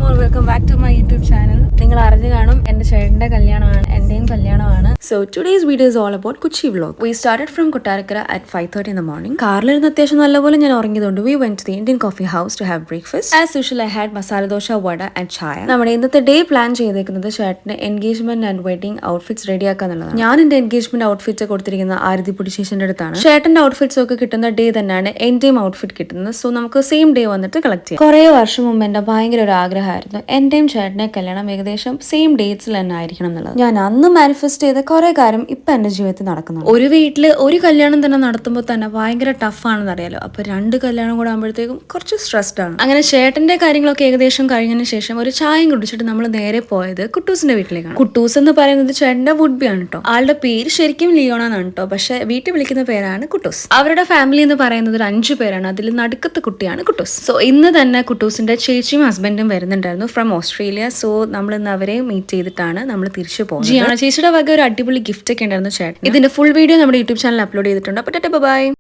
all, welcome back to my YouTube channel. നിങ്ങൾ അറിഞ്ഞു കാണും എൻ്റെ ചേട്ടൻ്റെ കല്യാണമാണ്, എൻ്റെയും കല്യാണമാണ്. So today's video is all about Kochi vlog. We started from Kottarakara at 5:30 in the morning. കാറിലിരുന്ന് അത്യാവശ്യം നല്ലപോലെ ഞാൻ ഉറങ്ങിയതുകൊണ്ട് we went to the Indian coffee house to have breakfast. As usual, I had masala dosha, vada and chaya. നമ്മുടെ ഇന്നത്തെ day plan ചെയ്തേക്കുന്നത് ചേട്ടൻ്റെ engagement and wedding outfits ready ആക്കാന്നുള്ളതാണ്. ഞാൻ എൻ്റെ എൻഗേജ്മെന്റ് ഔട്ട്ഫിറ്റ്സ് കൊടുത്തിരിക്കുന്ന ആരതി പുടിശേഷന്റെ അടുത്താണ്. ചേട്ടന്റെ ഔട്ട്ഫിറ്റ്സ് ഒക്കെ കിട്ടുന്ന ഡേ തന്നെയാണ് എന്റെയും ഔട്ട്ഫിറ്റ് കിട്ടുന്നത്. സോ നമുക്ക് സെയിം ഡേ വന്നിട്ട് കളക്ട് ചെയ്യാം. കുറേ വർഷം മുമ്പ് എൻ്റെ ഭയങ്കര ഒരു ആഗ്രഹമായിരുന്നു എന്റെയും ചേട്ടനെ കല്യാണം ഏകദേശം സെയിം ഡേറ്റ്സിൽ തന്നെ ആയിരിക്കണം എന്നുള്ളത്. ഞാൻ അന്ന് മാനിഫെസ്റ്റ് ചെയ്ത കുറെ കാര്യം ഇപ്പൊ എന്റെ ജീവിതത്തിൽ നടക്കുന്നു. ഒരു വീട്ടില് ഒരു കല്യാണം തന്നെ നടത്തുമ്പോൾ തന്നെ ഭയങ്കര ടഫ് ആണെന്ന് അറിയാലോ. അപ്പൊ രണ്ട് കല്യാണം കൂടെ ആകുമ്പോഴത്തേക്കും കുറച്ച് സ്ട്രെസ്ഡ് ആണ്. അങ്ങനെ ചേട്ടന്റെ കാര്യങ്ങളൊക്കെ ഏകദേശം കഴിഞ്ഞതിന് ശേഷം ഒരു ചായയും കുടിച്ചിട്ട് നമ്മൾ നേരെ പോയത് കുട്ടൂസിന്റെ വീട്ടിലേക്കാണ്. കുട്ടൂസ് എന്ന് പറയുന്നത് ചേട്ടന്റെ വുഡ് ബി ആണ് കേട്ടോ. ആളുടെ പേര് ശരിക്കും ലിയോണ എന്നാണ് കേട്ടോ, പക്ഷെ വീട്ടിൽ വിളിക്കുന്ന പേരാണ് കുട്ടൂസ്. അവരുടെ ഫാമിലി എന്ന് പറയുന്നത് ഒരു 5 പേരാണ്. അതിൽ നടുക്കത്തെ കുട്ടിയാണ് കുട്ടൂസ്. സോ ഇന്ന് തന്നെ കുട്ടൂസിന്റെ ചേച്ചിയും ഹസ്ബൻഡും വരുന്നുണ്ടായിരുന്നു ഫ്രം ഓസ്ട്രേലിയ. സോ നമ്മൾ ഇന്ന് അവരെ മീറ്റ് ചെയ്തിട്ടാണ് നമ്മൾ തിരിച്ചു പോകുന്നത്. ജിയാന ചേച്ചിയുടെ വക ഒരു അടിപൊളി ഗിഫ്റ്റ് ഒക്കെ ഉണ്ടായിരുന്നു ചേട്ടൻ. ഇതിന്റെ ഫുൾ വീഡിയോ നമ്മുടെ യൂട്യൂബ് ചാനൽ അപ്ലോഡ് ചെയ്തിട്ടുണ്ട്. അപ്പോൾ ബൈ.